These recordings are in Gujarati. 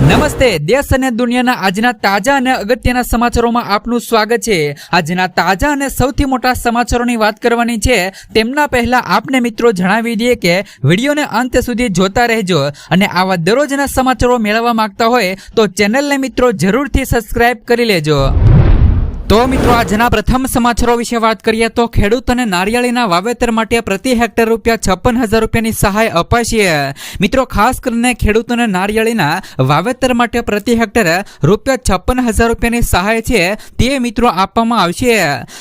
નમસ્તે, દેશ અને દુનિયાના આજના તાજા અને અગત્યના સમાચારોમાં આપનું સ્વાગત છે। આજના તાજા અને સૌથી મોટા સમાચારોની વાત કરવાની છે। તેમના પહેલા આપને મિત્રો જણાવી દઈએ કે વિડીયોને અંત સુધી જોતા રહેજો અને આવા દરરોજના સમાચારો મેળવવા માંગતા હોય તો ચેનલને મિત્રો જરૂરથી સબસ્ક્રાઇબ કરી લેજો। તો મિત્રો આજના પ્રથમ સમાચારો વિશે વાત કરીએ તો ખેડૂતોને નારિયેળીના વાવેતર માટે પ્રતિ હેક્ટર ₹56,000 રૂપિયાની સહાય અપાશે। મિત્રો ખાસ કરીને ખેડૂતોને નારિયેળીના વાવેતર માટે પ્રતિ હેક્ટર ₹56,000 રૂપિયાની સહાય છે તે મિત્રો આપવામાં આવશે।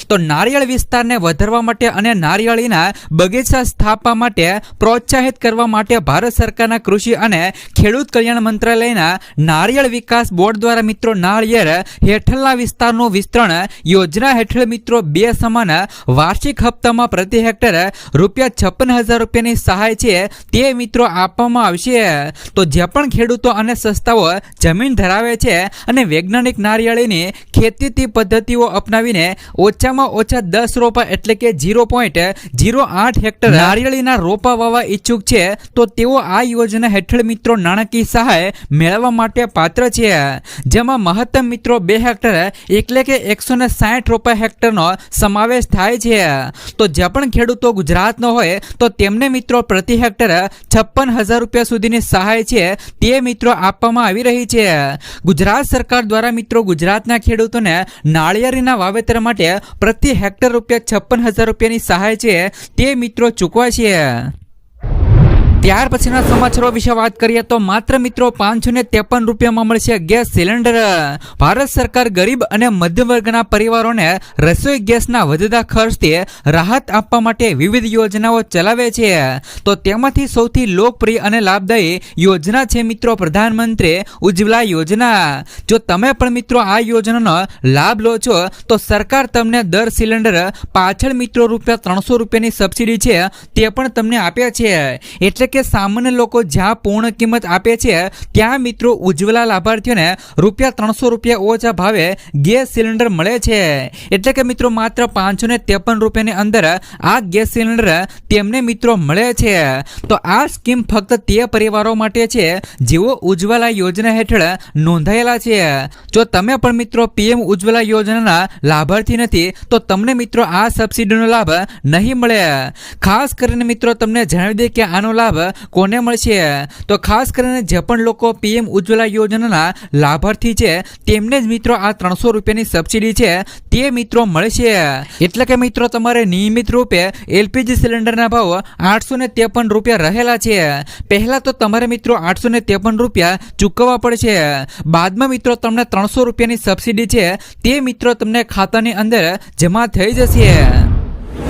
તો નારિયેળ વિસ્તારને વધારવા માટે અને નારિયેળીના બગીચા સ્થાપવા માટે પ્રોત્સાહિત કરવા માટે ભારત સરકારના કૃષિ અને ખેડૂત કલ્યાણ મંત્રાલયના નારિયેળ વિકાસ બોર્ડ દ્વારા મિત્રો નારિયેળ હેઠળના વિસ્તારનું વિસ્તરણ યોજના હેઠળ મિત્રો 2 સમાન વાર્ષિક હપ્તામાં પ્રતિ હેક્ટર ₹56,000 રૂપિયાની સહાય છે તે મિત્રો આપવામાં આવશે। તો જે પણ ખેડૂતો અને સંસ્થાઓ જમીન ધરાવે છે અને વૈજ્ઞાનિક નારિયેળીની ખેતી પદ્ધતિઓ અપનાવીને ઓછામાં ઓછા 10 રોપા એટલે કે 0.08 હેક્ટર નારિયેળીના રોપા વાવવા ઈચ્છુક છે તો તેઓ આ યોજના હેઠળ મિત્રો નાણાકીય સહાય મેળવવા માટે પાત્ર છે। જેમાં મહત્તમ મિત્રો 2 હેક્ટર એટલે કે 160 રૂપિયા હેક્ટરનો સમાવેશ થાય છે। તો જે પણ ખેડૂતો ગુજરાતનો હોય તો તેમને મિત્રો પ્રતિ હેક્ટર ₹56,000 રૂપિયા સુધીની સહાય છે તે મિત્રો આપવામાં આવી રહી છે। ગુજરાત સરકાર દ્વારા મિત્રો ગુજરાતના ખેડૂતોને નાળિયેરીના વાવેતર માટે પ્રતિ હેક્ટર ₹56,000 રૂપિયાની સહાય છે તે મિત્રો ચૂકવાય છે। ત્યાર પછીના સમાચારો વિશે વાત કરીએ તો માત્ર મિત્રો ₹553 રૂપિયામાં મળશે ગેસ સિલિન્ડર। ભારત સરકાર ગરીબ અને મધ્યમ વર્ગના પરિવારોને રસોઈ ગેસના વધતા ખર્ચથી રાહત આપવા માટે વિવિધ યોજનાઓ ચલાવે છે। તો તેમાંથી સૌથી લોકપ્રિય અને લાભદાયી યોજના છે મિત્રો પ્રધાનમંત્રી ઉજ્જવલા યોજના। જો તમે પણ મિત્રો આ યોજનાનો લાભ લો છો તો સરકાર તમને દર સિલિન્ડર પાછળ મિત્રો ₹300 રૂપિયાની સબસિડી છે તે પણ તમને આપે છે। એટલે કે સામાન્ય લોકો જ્યાં પૂર્ણ કિંમત આપે છે ત્યાં મિત્રો ઉજ્જવલા લાભાર્થીઓને ₹300 રૂપિયા ઓછા ભાવે ગેસ સિલિન્ડર મળે છે। એટલે કે મિત્રો માત્ર ₹553 રૂપિયાની અંદર આ ગેસ સિલિન્ડર તેમને મિત્રો મળે છે। તો આ સ્કીમ ફક્ત તે પરિવારો માટે છે જેઓ ઉજ્જવલા યોજના હેઠળ નોંધાયેલા છે। જો તમે પણ મિત્રો PM ઉજ્જવલા યોજનાના લાભાર્થી નથી તો તમને મિત્રો આ સબસિડીનો લાભ નહીં મળે। ખાસ કરીને મિત્રો તમને જણાવી દે કે આનો લાભ કોને મળશે તો ખાસ કરીને જે પણ લોકો PM ઉજ્જવલા યોજનાના લાભાર્થી છે તેમને જ મિત્રો આ ₹300 રૂપિયાની સબસિડી છે તે મિત્રો મળશે। એટલે કે મિત્રો તમારે નિયમિત રૂપે LPG સિલિન્ડરના ભાવ ₹853 રૂપિયા રહેલા છે। પહેલા તો તમારે મિત્રો ₹853 રૂપિયા ચૂકવવા પડશે, બાદમાં મિત્રો તમને ₹300 રૂપિયાની સબસિડી છે તે મિત્રો તમને ખાતાની અંદર જમા થઈ જશે।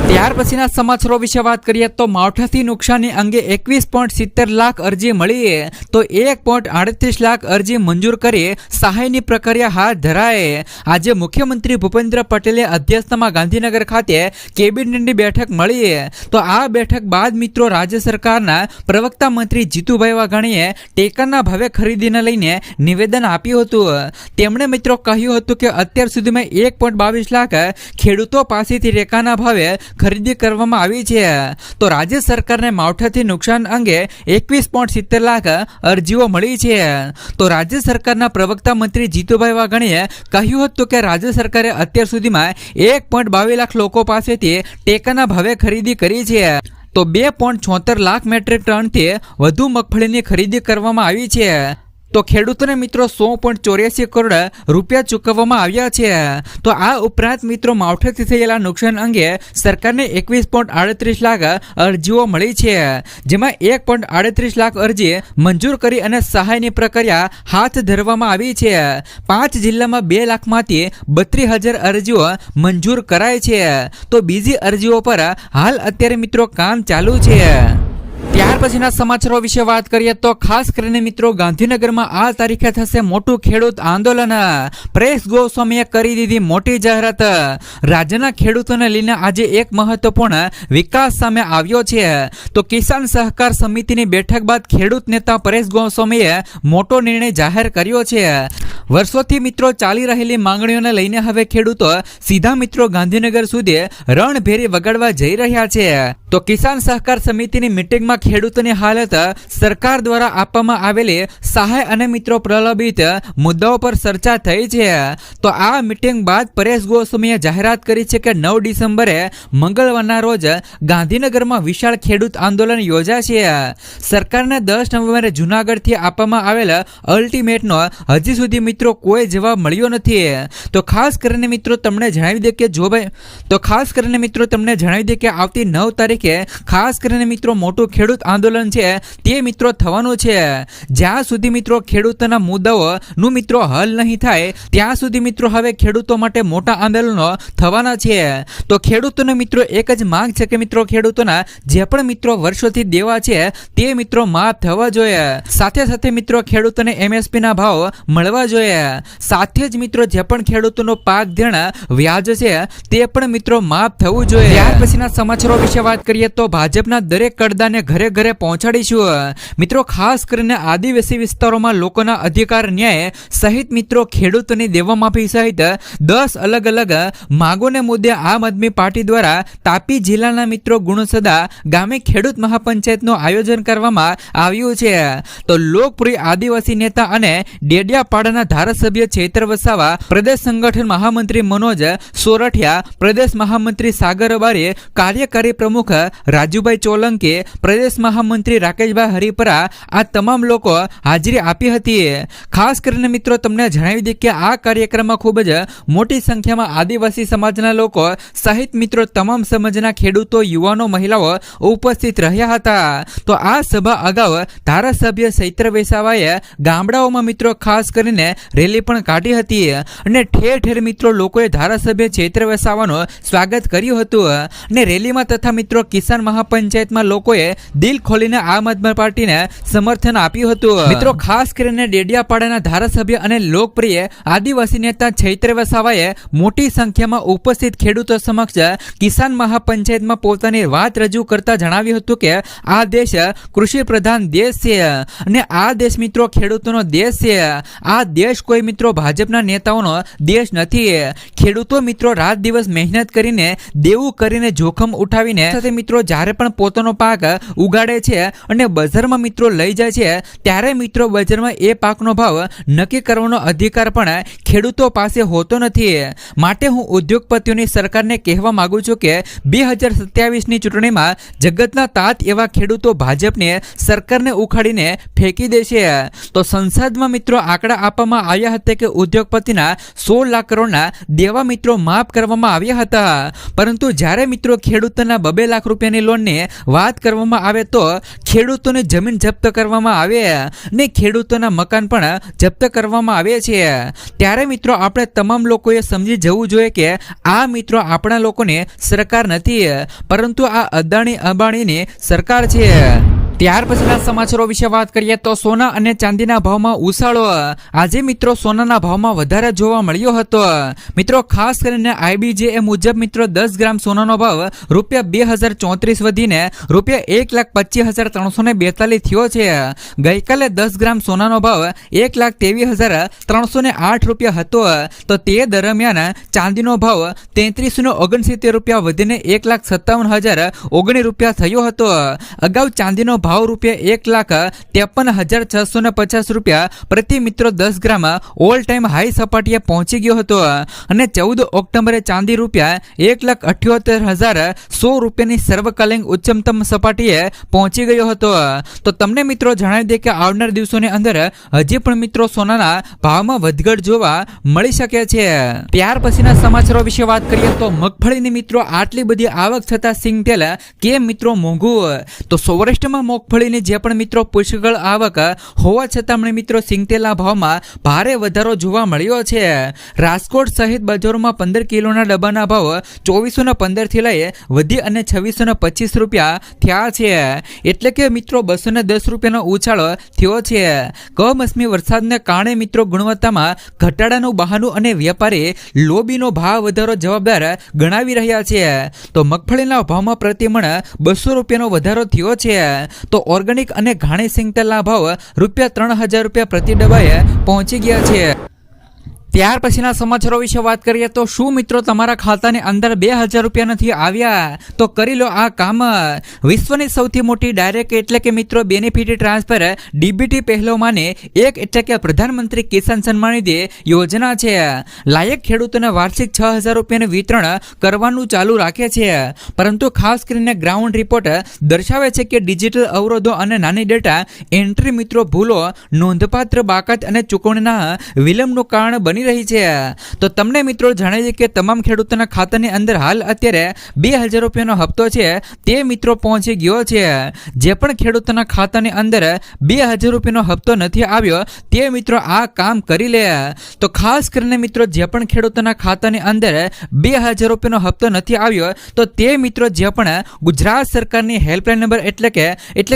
ત્યાર પછીના સમાચારો વિશે વાત કરીએ તો માવઠાથી નુકસાની અંગે 21.70 લાખ અરજી મળી તો 1.38 લાખ અરજી મંજૂર કરી સહાયની પ્રક્રિયા હાથ ધરાય। આજે મુખ્યમંત્રી ભૂપેન્દ્ર પટેલે અધ્યક્ષતામાં ગાંધીનગર ખાતે કેબિનેટની બેઠક મળી તો આ બેઠક બાદ મિત્રો રાજ્ય સરકારના પ્રવક્તા મંત્રી જીતુભાઈ વાઘાણીએ ટેકાના ભાવે ખરીદીને લઈને નિવેદન આપ્યું હતું। તેમણે મિત્રો કહ્યું હતું કે અત્યાર સુધીમાં 1.22 લાખ ખેડૂતો પાસેથી ટેકાના ભાવે ખરીદી કરવામાં આવી છે। તો રાજ્ય સરકારને માવઠાથી નુકસાન અંગે 21.70 લાખ અરજીઓ મળી છે। તો રાજ્ય સરકારના પ્રવક્તા મંત્રી જીતુભાઈ વાઘાણીએ કહ્યું હતું કે રાજ્ય સરકારે અત્યાર સુધીમાં 1.22 લાખ લોકો પાસેથી ટેકાના ભાવે ખરીદી કરી છે। તો 2.76 લાખ મેટ્રિક ટનથી વધુ મગફળીની ખરીદી કરવામાં આવી છે। તો ખેડૂતોને મિત્રો 100.84 કરોડ રૂપિયા ચૂકવવામાં આવ્યા છે। તો આ ઉપરાંત મિત્રો માવઠાથી થયેલા નુકસાન અંગે સરકારને 21.38 લાખ અરજીઓ મળી છે, જેમાં 1.38 લાખ અરજી મંજૂર કરી અને સહાયની પ્રક્રિયા હાથ ધરવામાં આવી છે। 5 જિલ્લામાં 2 લાખમાંથી 32,000 અરજીઓ મંજૂર કરાય છે। તો બીજી અરજીઓ પર હાલ અત્યારે મિત્રો કામ ચાલુ છે। ત્યાર પછીના સમાચારો વિશે વાત કરીએ તો ખાસ કરીને મિત્રો ગાંધીનગરમાં આ તારીખે થશે મોટું ખેડૂત આંદોલન। પરેશ ગોસ્વામીએ કરી દીધી મોટી જાહેરાત। રાજ્યના ખેડૂતોને લઈને આજે એક મહત્વપૂર્ણ વિકાસ સામે આવ્યો છે। તો કિસાન સહકાર સમિતિની બેઠક બાદ ખેડૂત નેતા પરેશ ગોસ્વામીએ મોટો નિર્ણય જાહેર કર્યો છે। વર્ષોથી મિત્રો ચાલી રહેલી માંગણીઓને લઈને હવે ખેડૂતો સીધા મિત્રો ગાંધીનગર સુધી રણભેરી વગાડવા જઈ રહ્યા છે। તો કિસાન સહકાર સમિતિની મીટિંગમાં ખેડૂતોની હાલત સરકાર દ્વારા આપવામાં આવેલી સહાય અને મિત્રો પ્રલંબિત મુદ્દાઓ પર ચર્ચા થઈ છે. તો આ મીટિંગ બાદ પરેશ ગોસ્વામીએ જાહેરાત કરી છે કે 9 ડિસેમ્બરે મંગળવારના રોજ ગાંધીનગરમાં વિશાળ ખેડૂત આંદોલન યોજાશે. સરકારને 10 નવેમ્બરે જૂનાગઢથી આપવામાં આવેલ અલ્ટિમેટનો હજી સુધી મિત્રો કોઈ જવાબ મળ્યો નથી. તો ખાસ કરીને મિત્રો તમને જણાવી દે કે કે આવતી 9 તારીખે ખાસ કરીને મિત્રો મોટું ખેડૂત આંદોલન છે તે મિત્રો થવાનું છે. જ્યાં સુધી મિત્રો ખેડૂતોના મુદ્દાઓનું મિત્રો હલ નહીં થાય ત્યાં સુધી મિત્રો હવે ખેડૂતો માટે મોટા આંદોલનો થવાના છે. તો ખેડૂતોને મિત્રો એક જ માંગ છે કે મિત્રો ખેડૂતોના જે પણ મિત્રો વર્ષોથી દેવા છે તે મિત્રો માફ થવા જોઈએ. સાથે સાથે મિત્રો ખેડૂતોને MSP ના ભાવ મળવા જોઈએ. સાથે જ મિત્રો જે પણ ખેડૂતોનો પાક ધિરાણ વ્યાજ છે તે પણ મિત્રો માફ થવું જોઈએ. ત્યાર પછીના સમાચારો વિશે વાત કરીએ તો ભાજપના દરેક કડદાને ઘરે ઘરે પહોંચાડીશું. મિત્રો ખાસ કરીને આદિવાસી વિસ્તારોમાં લોકોના અધિકાર ન્યાય સહિત મિત્રો ખેડૂતોની દેવા માફી સહિત 10 અલગ અલગ માંગોને મુદ્દે આમ આદમી પાર્ટી દ્વારા તાપી જિલ્લાના મિત્રો ગુણસદા ગામે ખેડૂત મહાપંચાયતનું આયોજન કરવામાં આવ્યું છે. તો લોકપ્રિય આદિવાસી નેતા અને ડેડિયાપાડાના ધારાસભ્ય ચૈત્ર વસાવા, પ્રદેશ સંગઠન મહામંત્રી મનોજ સોરઠિયા, પ્રદેશ મહામંત્રી સાગર અબારી, કાર્યકારી પ્રમુખ રાજુભાઈ ચોલંકી, પ્રદેશ મહામંત્રી રાકેશભાઈ હરિપરા આ તમામ લોકો હાજરી આપી હતી. ખાસ કરીને મિત્રો તમને જણાવી દઈએ કે આ કાર્યક્રમમાં ખૂબ જ મોટી સંખ્યામાં આદિવાસી સમાજના લોકો સહિત મિત્રો તમામ સમાજના ખેડૂતો, યુવાનો, મહિલાઓ ઉપસ્થિત રહ્યા હતા. તો આ સભા અગાઉ ધારાસભ્ય ચૈત્ર વસાવાએ ગામડાઓમાં મિત્રો ખાસ કરીને રેલી પણ કાઢી હતી અને ઠેર ઠેર મિત્રો લોકોએ ધારાસભ્ય ચૈત્ર વસાવાનું સ્વાગત કર્યું હતું. અને રેલીમાં તથા મિત્રો કિસાન મહાપંચાયતમાં લોકોએ દિલ ખોલીને આમ આદમી પાર્ટીને સમર્થન આપ્યું હતું. મિત્રો ખાસ કરીને ડેડિયાપાડાના ધારાસભ્ય અને લોકપ્રિય આદિવાસી નેતા ચૈત્ર વસાવાએ મોટી સંખ્યામાં ઉપસ્થિત ખેડૂતો સમક્ષ કિસાન મહાપંચાયતમાં પોતાની વાત રજૂ કરતા જણાવ્યું હતું કે આ દેશ કૃષિ પ્રધાન દેશ છે અને આ દેશ મિત્રો ખેડૂતોનો દેશ છે. આ દેશ કોઈ મિત્રો ભાજપના નેતાઓનો દેશ નથી. ખેડૂતો મિત્રો રાત દિવસ મહેનત કરીને દેવું કરીને જોખમ ઉઠાવીને સાથે મિત્રો જ્યારે પણ પોતાનો પાક ઉગાડે છે અને બજારમાં મિત્રો લઈ જાય છે ત્યારે મિત્રો બજારમાં એ પાકનો ભાવ નક્કી કરવાનો અધિકાર પણ ખેડૂતો પાસે હોતો નથી. માટે હું ઉદ્યોગપતિઓની સરકારને કહેવા માંગુ છું કે 2027ની ચૂંટણીમાં જગતના તાત એવા ખેડૂતો ભાજપને સરકારને ઉખાડીને ફેંકી દેશે. તો સંસદમાં મિત્રો આંકડા આપવામાં આવ્યા હતા કે ઉદ્યોગપતિના 16 લાખ કરોડના દેવા મિત્રો માફ કરવામાં આવ્યા હતા. પરંતુ જ્યારે મિત્રો ખેડૂતોના 2 લાખ રૂપિયાની લોનની વાત કરવામાં આવે તો ખેડૂતોની જમીન જપ્ત કરવામાં આવે ને ખેડૂતોના મકાન પણ જપ્ત કરવામાં આવે છે. ત્યારે મિત્રો આપણે તમામ લોકોએ સમજી જવું જોઈએ કે આ મિત્રો આપણા લોકોની સરકાર નથી પરંતુ આ અદાણી અંબાણીની સરકાર છે. ત્યાર પછીના સમાચારો વિશે વાત કરીએ તો સોના અને ચાંદીના ભાવમાં ઉછાળો. આજે મિત્રો સોનાના ભાવમાં વધારે જોવા મળ્યો હતો. મિત્રો ખાસ કરીને IBJA મુજબ મિત્રો 10 ગ્રામ સોનાનો ભાવ ₹2034 વધીને ₹1,25,342 થયો છે. ગઈકાલે 10 ગ્રામ સોનાનો ભાવ ₹1,23,308 હતો. તો તે દરમિયાન ચાંદીનો ભાવ ₹3369 વધીને ₹1,57,019 થયો હતો. અગાઉ ચાંદીનો ભાવ ₹1,53,650 પ્રતિ મિત્રો 10 ગ્રામ ઓલ ટાઈમ હાઈ સપાટીએ પહોંચી ગયો હતો અને 14 ઓક્ટોબરે ચાંદી ₹1,78,100ની સર્વકાલીન ઉચ્ચતમ સપાટીએ પહોંચી ગયો હતો. તો તમને મિત્રો જણાવી દે કે આવનાર દિવસોની અંદર હજી પણ મિત્રો સોનાના ભાવમાં વધઘટ જોવા મળી શકે છે. ત્યાર પછીના સમાચારો વિશે વાત કરીએ તો મગફળીની મિત્રો આટલી બધી આવક છતાં સિંગતેલ કેમ મિત્રો મોંઘું? તો સૌરાષ્ટ્રમાં મગફળીની જે પણ મિત્રો પુષ્કળ આવક હોવા છતાં મિત્રો સિંગતેલના ભાવમાં ભારે વધારો જોવા મળ્યો છે. રાજકોટ સહિત બજારોમાં 15 કિલોના ડબ્બાના ભાવ 2415 થી લઈ વધી અને 2625 રૂપિયા થયા છે. એટલે કે મિત્રો 210 રૂપિયાનો ઉછાળો થયો છે. કમોસમી વરસાદને કારણે મિત્રો ગુણવત્તામાં ઘટાડાનું બહાનું અને વેપારી લોબીનો ભાવ વધારો જવાબદાર ગણાવી રહ્યા છે. તો મગફળીના ભાવમાં પ્રતિમણ 200 રૂપિયાનો વધારો થયો છે. તો ઓર્ગેનિક અને ઘાણી સિંગતેલના ભાવ ₹3000 પ્રતિ ડબ્બાએ પહોંચી ગયા છે. ત્યાર પછીના સમાચારો વિશે વાત કરીએ તો શું મિત્રો તમારા ખાતાની અંદર 2000 રૂપિયા નથી આવ્યા તો કરી લો આ કામ. વિશ્વની સૌથી મોટી ડાયરેક્ટ એટલે કે મિત્રો બેનિફિટ ટ્રાન્સફર ડીબીટી પહેલોમાંની એક એટલે કે પ્રધાનમંત્રી કિસાન સન્માન નિધિ યોજના છે. લાયક ખેડૂતોને વાર્ષિક 6000 રૂપિયાનું વિતરણ કરવાનું ચાલુ રાખે છે. પરંતુ ખાસ કરીને ગ્રાઉન્ડ રિપોર્ટ દર્શાવે છે કે ડિજિટલ અવરોધો અને નાની ડેટા એન્ટ્રી મિત્રો ભૂલો નોંધપાત્ર બાકાત અને ચૂકવણીના વિલંબનું કારણ બની રહી છે. તો તમને મિત્રો જણાવીએ કે તમામ ખેડૂતોના ખાતાની અંદર હાલ અત્યારે 2000 રૂપિયાનો હપ્તો છે તે મિત્રો પહોંચી ગયો છે. જે પણ ખેડૂતોના ખાતાની અંદર 2000 રૂપિયાનો હપ્તો નથી આવ્યો તે મિત્રો આ કામ કરી લે. તો ખાસ કરીને મિત્રો જે પણ ખેડૂતોના ખાતાની અંદર 2000 રૂપિયાનો હપ્તો નથી આવ્યો તો તે મિત્રો જે પણ ગુજરાત સરકારની હેલ્પલાઇન નંબર એટલે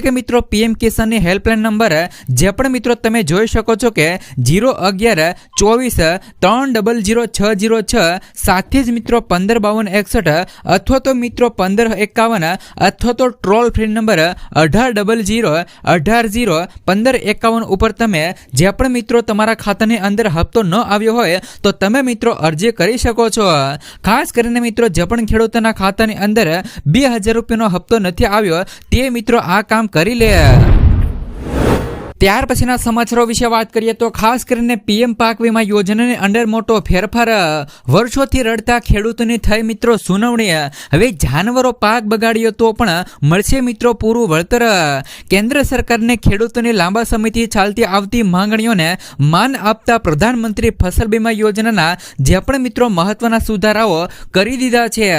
કે મિત્રો પીએમ કિસાનની હેલ્પલાઇન નંબર જે પણ મિત્રો તમે જોઈ શકો છો કે 011-24-300-606 સાથે જ મિત્રો 155261 અથવા તો મિત્રો 1551 અથવા તો ટ્રોલ ફ્રી નંબર 1800-18-0-1551 ઉપર તમે જે પણ મિત્રો તમારા ખાતાની અંદર હપ્તો ન આવ્યો હોય તો તમે મિત્રો અરજી કરી શકો છો. ખાસ કરીને મિત્રો જે પણ ખેડૂતોના ખાતાની અંદર 2000 રૂપિયાનો હપ્તો નથી આવ્યો તે મિત્રો આ કામ કરી લે. ત્યાર પછીના સમાચારો વિશે વાત કરીએ તો ખાસ કરીને પીએમ પાક વીમા યોજનાની અંદર મોટો ફેરફાર. વર્ષોથી રડતા ખેડૂતોની થઈ મિત્રો સુનાવણી. હવે જાનવરો પાક બગાડ્યો તો પણ મળશે મિત્રો પૂરું વળતર. કેન્દ્ર સરકારને ખેડૂતોની લાંબા સમયથી ચાલતી આવતી માંગણીઓને માન આપતા પ્રધાનમંત્રી ફસલ બીમા યોજનાના જે પણ મિત્રો મહત્વના સુધારાઓ કરી દીધા છે.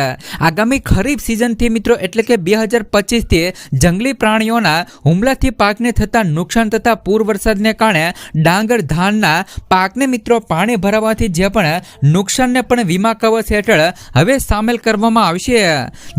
આગામી ખરીફ સિઝનથી મિત્રો એટલે કે 2025થી જંગલી પ્રાણીઓના હુમલાથી પાકને થતા નુકસાન તથા પૂર વરસાદને કારણે ડાંગર ધાનના પાકને મિત્રો પાણી ભરાવાથી જે પણ નુકસાનને પણ વીમા કવચ હેઠળ હવે સામેલ કરવામાં આવશે.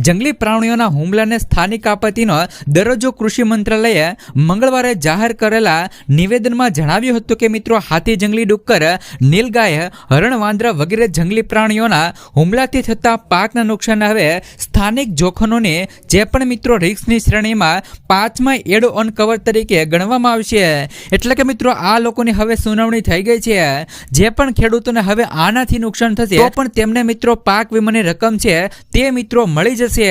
જંગલી પ્રાણીઓના હુમલાને સ્થાનિક આપત્તિનો દરજ્જો કૃષિ મંત્રાલયે મંગળવારે જાહેર કરેલા નિવેદનમાં જણાવ્યું હતું કે મિત્રો હાથી, જંગલી ડુક્કર, નીલગાય, હરણ, વાંદરા વગેરે જંગલી પ્રાણીઓના હુમલાથી થતા પાકના નુકસાન હવે સ્થાનિક જોખમોની જે પણ મિત્રો રિસ્કની શ્રેણીમાં 5મા એડ ઓન કવર તરીકે ગણવામાં આવશે. એટલે કે મિત્રો આ લોકોની હવે સુનાવણી થઈ ગઈ છે. જે પણ ખેડૂતોને હવે આનાથી નુકસાન થશે તો પણ તેમને મિત્રો પાક વીમાની રકમ છે તે મિત્રો મળી જશે.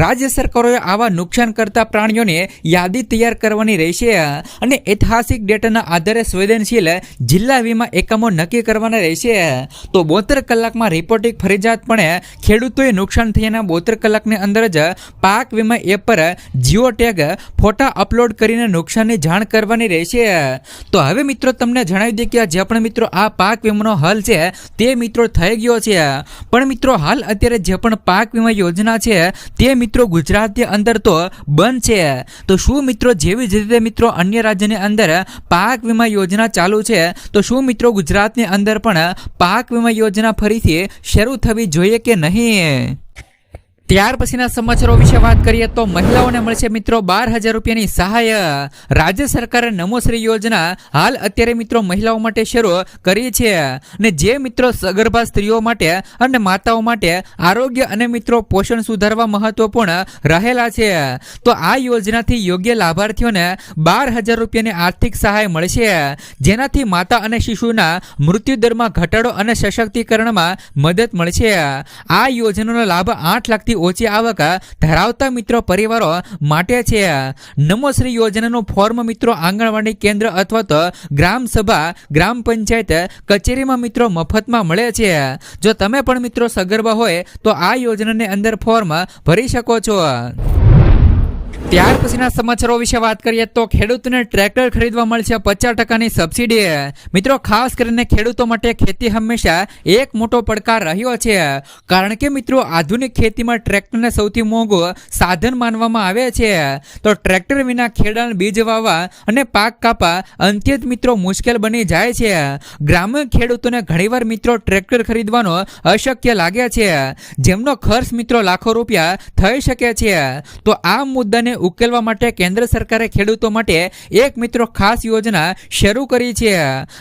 રાજ્ય સરકારોએ આવા નુકસાન કરતા પ્રાણીઓની યાદી તૈયાર કરવાની રહેશે અને ઐતિહાસિક ડેટાના આધારે સંવેદનશીલ જિલ્લા વીમા એકમો નક્કી કરવાના રહેશે. તો 72 કલાકમાં રિપોર્ટિંગ ફરજિયાતપણે ખેડૂતોએ નુકસાન થયાના 72 કલાકની અંદર જ પાક વીમા એપ પર જીઓ ટેગ ફોટા અપલોડ કરીને નુકસાનની જાણ કરવાની રહેશે. તો હવે મિત્રો તમને જણાવી દઈએ કે જે પણ મિત્રો આ પાક વીમાનો હલ છે તે મિત્રો થઈ ગયો છે. પણ મિત્રો હાલ અત્યારે જે પણ પાક વીમા યોજના છે તે મિત્રો ગુજરાતની અંદર તો બંધ છે. તો શું મિત્રો જેવી જ રીતે મિત્રો અન્ય રાજ્યની અંદર પાક વીમા યોજના ચાલુ છે તો શું મિત્રો ગુજરાતની અંદર પણ પાક વીમા યોજના ફરીથી શરૂ થવી જોઈએ કે નહીં? ત્યાર પછીના સમાચારો વિશે વાત કરીએ તો મહિલાઓને મળશે મિત્રો 12000 રૂપિયાની સહાય. રાજ્ય સરકારે નમોશ્રી યોજના હાલ અત્યારે મિત્રો મહિલાઓ માટે શરૂ કરી છે અને જે મિત્રો સગર્ભા સ્ત્રીઓ માટે અને માતાઓ માટે આરોગ્ય અને મિત્રો પોષણ સુધારવા મહત્વપૂર્ણ રહેલા છે. તો આ યોજનાથી યોગ્ય લાભાર્થીઓને 12000 રૂપિયાની આર્થિક સહાય મળશે, જેનાથી માતા અને શિશુના મૃત્યુદરમાં ઘટાડો અને સશક્તિકરણમાં મદદ મળશે. આ યોજનાનો લાભ 8 લાખથી ઓછી આવક ધરાવતા મિત્રો પરિવારો માટે છે. નમોશ્રી યોજનાનું ફોર્મ મિત્રો આંગણવાડી કેન્દ્ર અથવા તો ગ્રામ સભા, ગ્રામ પંચાયત કચેરીમાં મિત્રો મફતમાં મળે છે. જો તમે પણ મિત્રો સગર્ભા હોય તો આ યોજનાની અંદર ફોર્મ ભરી શકો છો. ત્યાર પછીના સમાચારો વિશે વાત કરીએ તો ખેડૂતોને ટ્રેક્ટર ખરીદવા મળશે 50%ની સબસિડી. મિત્રો ખાસ કરીને ખેડૂતો માટે ખેતી હંમેશા એક મોટો પડકાર રહ્યો છે, કારણ કે મિત્રો આધુનિક ખેતીમાં ટ્રેક્ટરને સૌથી મોંઘું સાધન માનવામાં આવે છે. તો ટ્રેક્ટર વિના ખેડાણ, બીજ વાવવા અને પાક કાપા અત્યંત મિત્રો મુશ્કેલ બની જાય છે. ગ્રામ્ય ખેડૂતોને ઘણીવાર મિત્રો ટ્રેક્ટર ખરીદવાનો અશક્ય લાગે છે, જેમનો ખર્ચ મિત્રો લાખો રૂપિયા થઈ શકે છે. તો આ મુદ્દાને ઉકેલવા માટે કેન્દ્ર સરકારે ખેડૂતો માટે એક મિત્રો ખાસ યોજના શરૂ કરી છે.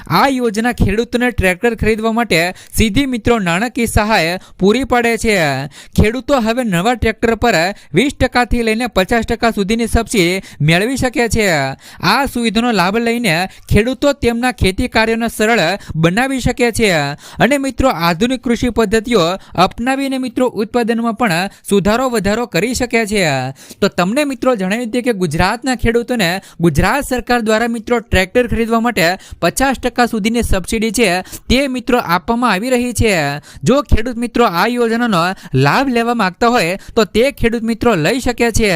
આ યોજના ખેડૂતોને ટ્રેક્ટર ખરીદવા માટે સીધી મિત્રો નાણાકીય સહાય પૂરી પાડે છે. ખેડૂતો હવે નવા ટ્રેક્ટર પર 20% થી લઈને 50% સુધીની સબસિડી મેળવી શકે છે. આ સુવિધાનો લાભ લઈને ખેડૂતો તેમના ખેતી કાર્યોને સરળ બનાવી શકે છે અને મિત્રો આધુનિક કૃષિ પદ્ધતિઓ અપનાવીને મિત્રો ઉત્પાદનમાં પણ સુધારો વધારો કરી શકે છે. તો તમને મિત્રો જણાવી દઈએ કે ગુજરાતના ખેડૂતોને ગુજરાત સરકાર દ્વારા મિત્રો ટ્રેક્ટર ખરીદવા માટે 50% સુધીની સબસિડી છે તે મિત્રો આપવામાં આવી રહી છે. જો ખેડૂત મિત્રો આ યોજનાનો લાભ લેવા માંગતા હોય તો તે ખેડૂત મિત્રો લઈ શકે છે.